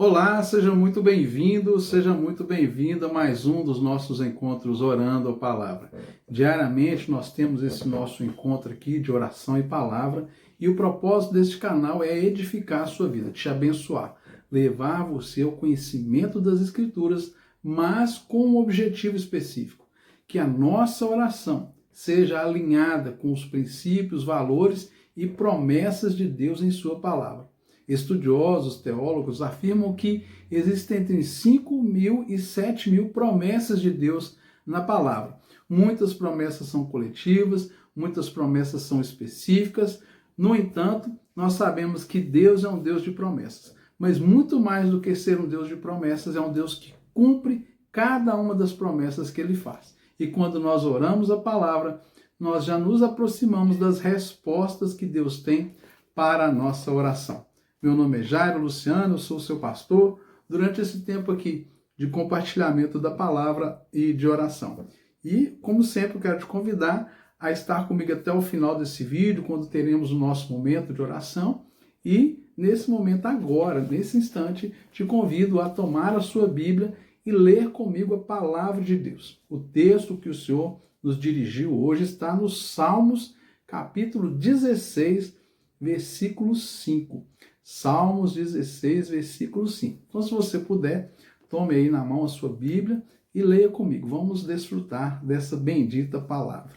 Olá, seja muito bem-vindo, seja muito bem-vinda a mais um dos nossos encontros Orando a Palavra. Diariamente nós temos esse nosso encontro aqui de oração e palavra e o propósito deste canal é edificar a sua vida, te abençoar, levar você ao conhecimento das Escrituras, mas com um objetivo específico, que a nossa oração seja alinhada com os princípios, valores e promessas de Deus em sua palavra. Estudiosos, teólogos afirmam que existem entre 5.000 e 7.000 promessas de Deus na palavra. Muitas promessas são coletivas, muitas promessas são específicas. No entanto, nós sabemos que Deus é um Deus de promessas. Mas muito mais do que ser um Deus de promessas, é um Deus que cumpre cada uma das promessas que Ele faz. E quando nós oramos a palavra, nós já nos aproximamos das respostas que Deus tem para a nossa oração. Meu nome é Jairo Luciano, eu sou seu pastor, durante esse tempo aqui de compartilhamento da palavra e de oração. E, como sempre, eu quero te convidar a estar comigo até o final desse vídeo, quando teremos o nosso momento de oração. E, nesse momento agora, nesse instante, te convido a tomar a sua Bíblia e ler comigo a palavra de Deus. O texto que o Senhor nos dirigiu hoje está nos Salmos, capítulo 16, versículo 5. Salmos 16, versículo 5. Então, se você puder, tome aí na mão a sua Bíblia e leia comigo. Vamos desfrutar dessa bendita palavra.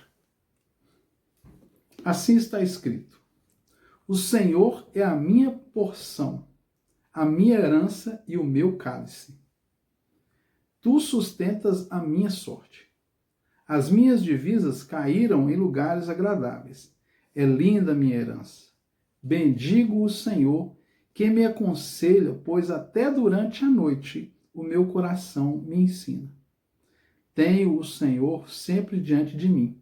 Assim está escrito: O Senhor é a minha porção, a minha herança e o meu cálice. Tu sustentas a minha sorte. As minhas divisas caíram em lugares agradáveis. É linda a minha herança. Bendigo o Senhor, que me aconselha, pois até durante a noite o meu coração me ensina. Tenho o Senhor sempre diante de mim.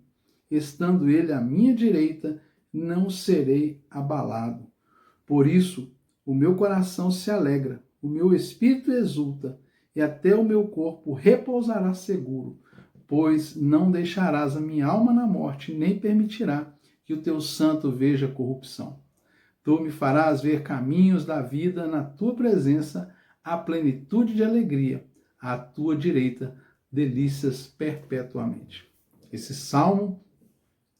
Estando Ele à minha direita, não serei abalado. Por isso, o meu coração se alegra, o meu espírito exulta, e até o meu corpo repousará seguro, pois não deixarás a minha alma na morte, nem permitirá que o teu santo veja corrupção. Tu me farás ver caminhos da vida, na tua presença, a plenitude de alegria, à tua direita, delícias perpetuamente. Esse salmo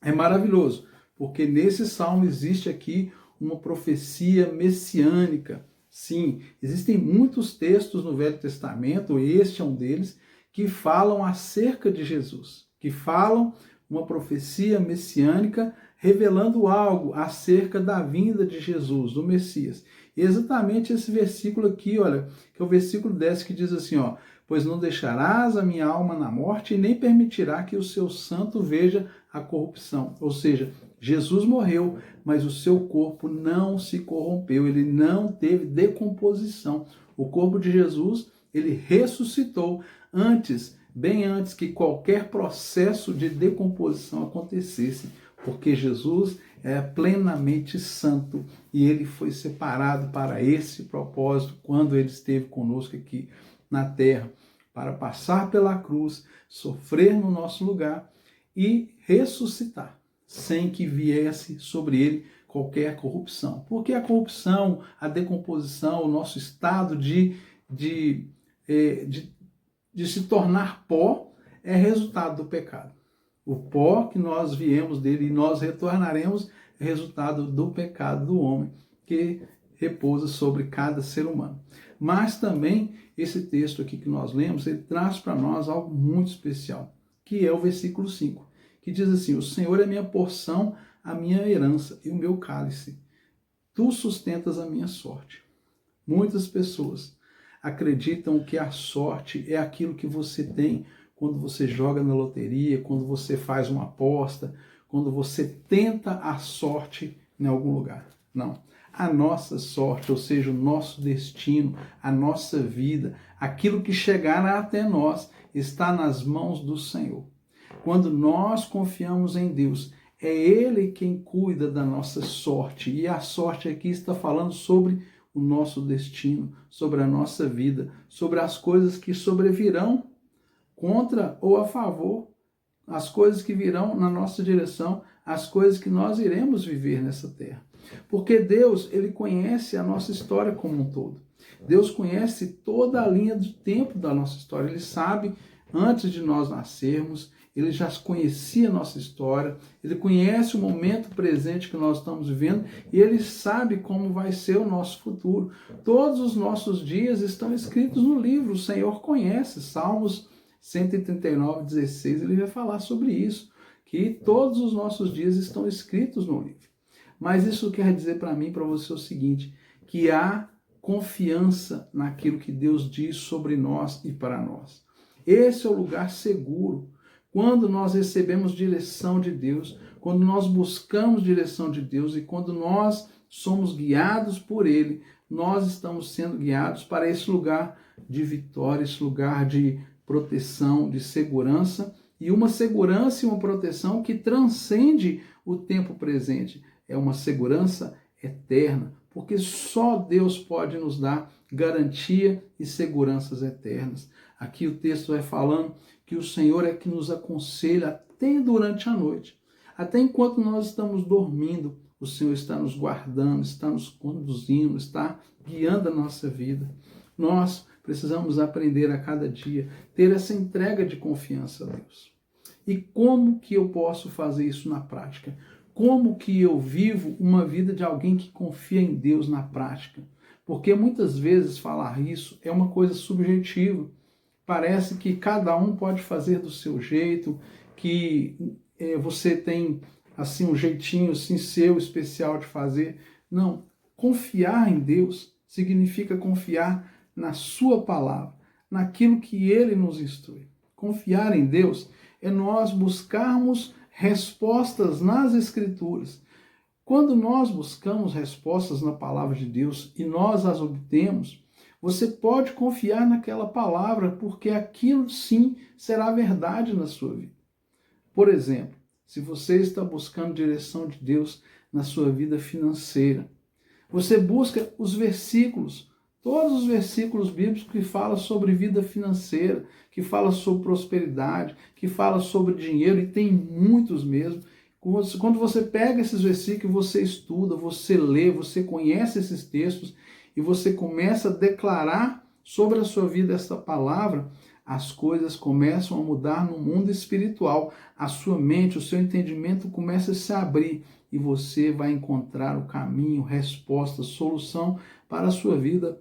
é maravilhoso, porque nesse salmo existe aqui uma profecia messiânica. Sim, existem muitos textos no Velho Testamento, este é um deles, que falam acerca de Jesus, que falam uma profecia messiânica revelando algo acerca da vinda de Jesus, do Messias. E exatamente esse versículo aqui, olha, que é o versículo 10 que diz assim, ó: Pois não deixarás a minha alma na morte e nem permitirá que o seu santo veja a corrupção. Ou seja, Jesus morreu, mas o seu corpo não se corrompeu, ele não teve decomposição. O corpo de Jesus, ele ressuscitou bem antes que qualquer processo de decomposição acontecesse, porque Jesus é plenamente santo e ele foi separado para esse propósito quando ele esteve conosco aqui na terra, para passar pela cruz, sofrer no nosso lugar e ressuscitar, sem que viesse sobre ele qualquer corrupção. Porque a corrupção, a decomposição, o nosso estado de se tornar pó é resultado do pecado. O pó que nós viemos dele e nós retornaremos é resultado do pecado do homem que repousa sobre cada ser humano. Mas também esse texto aqui que nós lemos, ele traz para nós algo muito especial, que é o versículo 5, que diz assim: O Senhor é minha porção, a minha herança e o meu cálice. Tu sustentas a minha sorte. Muitas pessoas acreditam que a sorte é aquilo que você tem quando você joga na loteria, quando você faz uma aposta, quando você tenta a sorte em algum lugar. Não. A nossa sorte, ou seja, o nosso destino, a nossa vida, aquilo que chegará até nós, está nas mãos do Senhor. Quando nós confiamos em Deus, é Ele quem cuida da nossa sorte. E a sorte aqui está falando sobre o nosso destino, sobre a nossa vida, sobre as coisas que sobrevirão contra ou a favor, as coisas que virão na nossa direção, as coisas que nós iremos viver nessa terra. Porque Deus, ele conhece a nossa história como um todo. Deus conhece toda a linha do tempo da nossa história. Ele sabe, antes de nós nascermos, ele já conhecia a nossa história, ele conhece o momento presente que nós estamos vivendo e ele sabe como vai ser o nosso futuro. Todos os nossos dias estão escritos no livro, o Senhor conhece. Salmos 139, 16, ele vai falar sobre isso, que todos os nossos dias estão escritos no livro. Mas isso quer dizer para mim e para você o seguinte, que há confiança naquilo que Deus diz sobre nós e para nós. Esse é o lugar seguro. Quando nós recebemos direção de Deus, quando nós buscamos direção de Deus e quando nós somos guiados por Ele, nós estamos sendo guiados para esse lugar de vitória, esse lugar de proteção, de segurança, e uma segurança e uma proteção que transcende o tempo presente. É uma segurança eterna, porque só Deus pode nos dar garantia e seguranças eternas. Aqui o texto vai falando que o Senhor é que nos aconselha até durante a noite. Até enquanto nós estamos dormindo, o Senhor está nos guardando, está nos conduzindo, está guiando a nossa vida. Nós precisamos aprender a cada dia, ter essa entrega de confiança a Deus. E como que eu posso fazer isso na prática? Como que eu vivo uma vida de alguém que confia em Deus na prática? Porque muitas vezes falar isso é uma coisa subjetiva. Parece que cada um pode fazer do seu jeito, que você tem assim um jeitinho assim, seu especial de fazer. Não, confiar em Deus significa confiar na sua palavra, naquilo que Ele nos instrui. Confiar em Deus é nós buscarmos respostas nas Escrituras. Quando nós buscamos respostas na palavra de Deus e nós as obtemos, você pode confiar naquela palavra, porque aquilo sim será verdade na sua vida. Por exemplo, se você está buscando direção de Deus na sua vida financeira, você busca os versículos, todos os versículos bíblicos que falam sobre vida financeira, que falam sobre prosperidade, que falam sobre dinheiro, e tem muitos mesmo. Quando você pega esses versículos, você estuda, você lê, você conhece esses textos, e você começa a declarar sobre a sua vida essa palavra, as coisas começam a mudar no mundo espiritual. A sua mente, o seu entendimento começa a se abrir e você vai encontrar o caminho, resposta, solução para a sua vida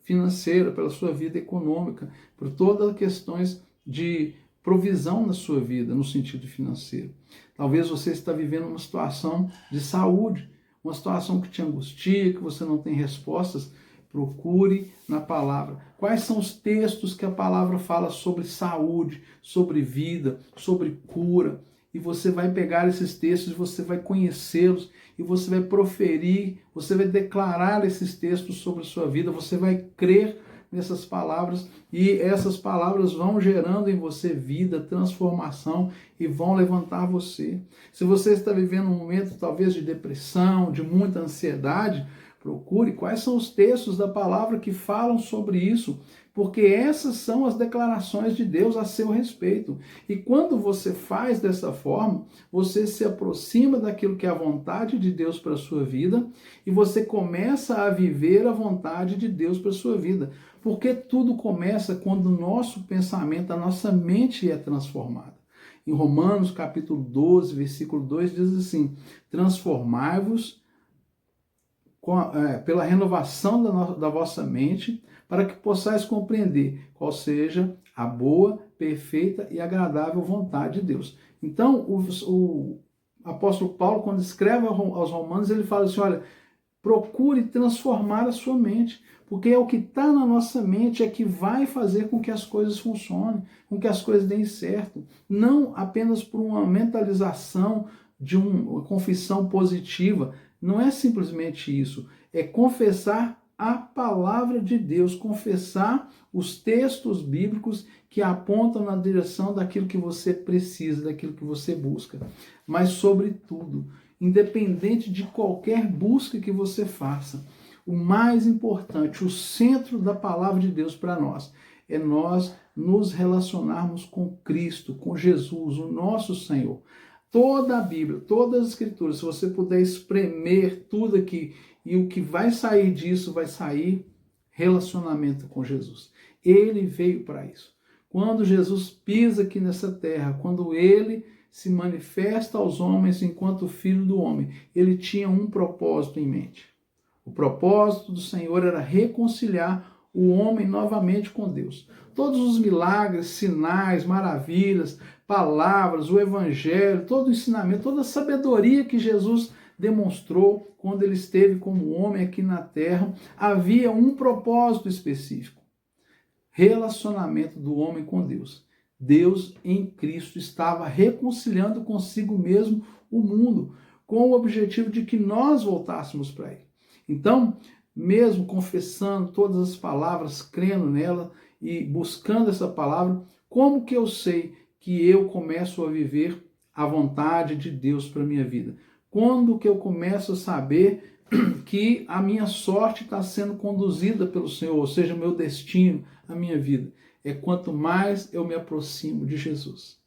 financeira, para a sua vida econômica, por todas as questões de provisão na sua vida, no sentido financeiro. Talvez você está vivendo uma situação de saúde, uma situação que te angustia, que você não tem respostas. Procure na palavra. Quais são os textos que a palavra fala sobre saúde, sobre vida, sobre cura? E você vai pegar esses textos, você vai conhecê-los e você vai proferir, você vai declarar esses textos sobre a sua vida, você vai crer nessas palavras e essas palavras vão gerando em você vida, transformação e vão levantar você. Se você está vivendo um momento talvez de depressão, de muita ansiedade, procure quais são os textos da palavra que falam sobre isso, porque essas são as declarações de Deus a seu respeito. E quando você faz dessa forma, você se aproxima daquilo que é a vontade de Deus para a sua vida e você começa a viver a vontade de Deus para a sua vida. Porque tudo começa quando o nosso pensamento, a nossa mente é transformada. Em Romanos capítulo 12, versículo 2, diz assim: transformai-vos pela renovação da vossa mente, para que possais compreender qual seja a boa, perfeita e agradável vontade de Deus. Então, o apóstolo Paulo, quando escreve aos Romanos, ele fala assim, olha, procure transformar a sua mente, porque é o que está na nossa mente é que vai fazer com que as coisas funcionem, com que as coisas deem certo. Não apenas por uma mentalização de uma confissão positiva. Não é simplesmente isso. É confessar a palavra de Deus, confessar os textos bíblicos que apontam na direção daquilo que você precisa, daquilo que você busca. Mas, sobretudo, independente de qualquer busca que você faça, o mais importante, o centro da palavra de Deus para nós, é nós nos relacionarmos com Cristo, com Jesus, o nosso Senhor. toda a Bíblia, todas as Escrituras, se você puder espremer tudo aqui, e o que vai sair disso, vai sair relacionamento com Jesus. Ele veio para isso. Quando Jesus pisa aqui nessa terra, quando ele se manifesta aos homens enquanto Filho do Homem, ele tinha um propósito em mente. O propósito do Senhor era reconciliar o homem novamente com Deus. Todos os milagres, sinais, maravilhas, palavras, o evangelho, todo o ensinamento, toda a sabedoria que Jesus demonstrou quando ele esteve como homem aqui na terra, havia um propósito específico: relacionamento do homem com Deus. Deus em Cristo estava reconciliando consigo mesmo o mundo, com o objetivo de que nós voltássemos para Ele. Então, mesmo confessando todas as palavras, crendo nela e buscando essa palavra, como que eu sei que eu começo a viver a vontade de Deus para a minha vida? Quando que eu começo a saber que a minha sorte está sendo conduzida pelo Senhor, ou seja, o meu destino, a minha vida? É quanto mais eu me aproximo de Jesus.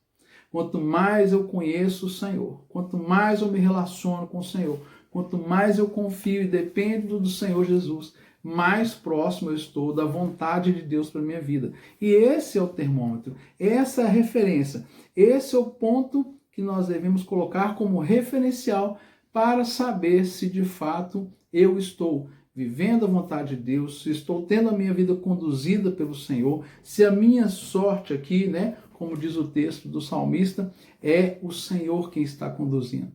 Quanto mais eu conheço o Senhor, quanto mais eu me relaciono com o Senhor, quanto mais eu confio e dependo do Senhor Jesus, mais próximo eu estou da vontade de Deus para a minha vida. E esse é o termômetro, essa é a referência, esse é o ponto que nós devemos colocar como referencial para saber se de fato eu estou vivendo a vontade de Deus, se estou tendo a minha vida conduzida pelo Senhor, se a minha sorte aqui, né, como diz o texto do salmista, é o Senhor quem está conduzindo.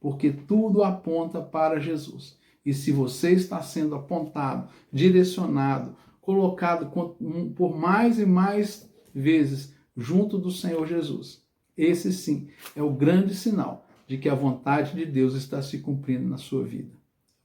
Porque tudo aponta para Jesus. E se você está sendo apontado, direcionado, colocado por mais e mais vezes junto do Senhor Jesus, esse sim é o grande sinal de que a vontade de Deus está se cumprindo na sua vida.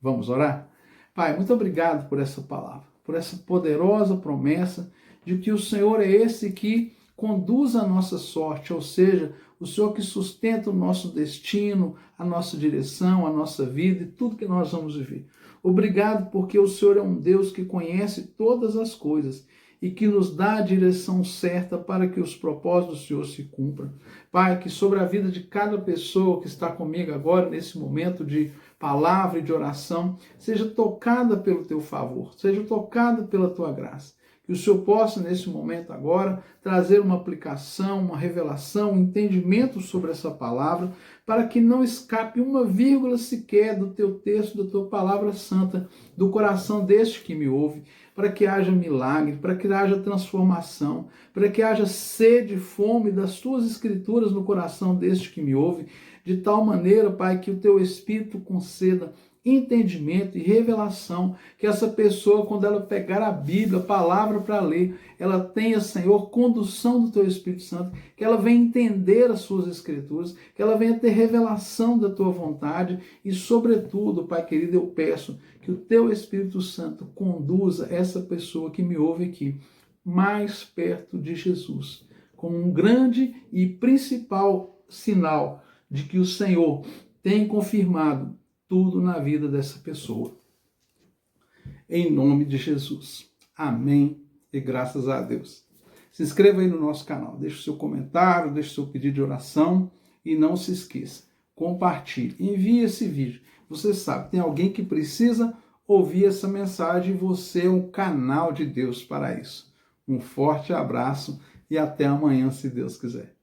Vamos orar? Pai, muito obrigado por essa palavra, por essa poderosa promessa de que o Senhor é esse que conduz a nossa sorte, ou seja, o Senhor que sustenta o nosso destino, a nossa direção, a nossa vida e tudo que nós vamos viver. Obrigado porque o Senhor é um Deus que conhece todas as coisas e que nos dá a direção certa para que os propósitos do Senhor se cumpram. Pai, que sobre a vida de cada pessoa que está comigo agora, nesse momento de palavra e de oração, seja tocada pelo teu favor, seja tocada pela tua graça. Que o Senhor possa, nesse momento agora, trazer uma aplicação, uma revelação, um entendimento sobre essa palavra, para que não escape uma vírgula sequer do teu texto, da tua palavra santa, do coração deste que me ouve, para que haja milagre, para que haja transformação, para que haja sede e fome das tuas escrituras no coração deste que me ouve, de tal maneira, Pai, que o teu Espírito conceda entendimento e revelação, que essa pessoa, quando ela pegar a Bíblia, a palavra para ler, ela tenha, Senhor, condução do teu Espírito Santo, que ela venha entender as suas escrituras, que ela venha ter revelação da tua vontade e, sobretudo, Pai querido, eu peço que o teu Espírito Santo conduza essa pessoa que me ouve aqui mais perto de Jesus, como um grande e principal sinal de que o Senhor tem confirmado tudo na vida dessa pessoa. Em nome de Jesus. Amém e graças a Deus. Se inscreva aí no nosso canal, deixe o seu comentário, deixe o seu pedido de oração e não se esqueça, compartilhe, envie esse vídeo. Você sabe, tem alguém que precisa ouvir essa mensagem e você é um canal de Deus para isso. Um forte abraço e até amanhã, se Deus quiser.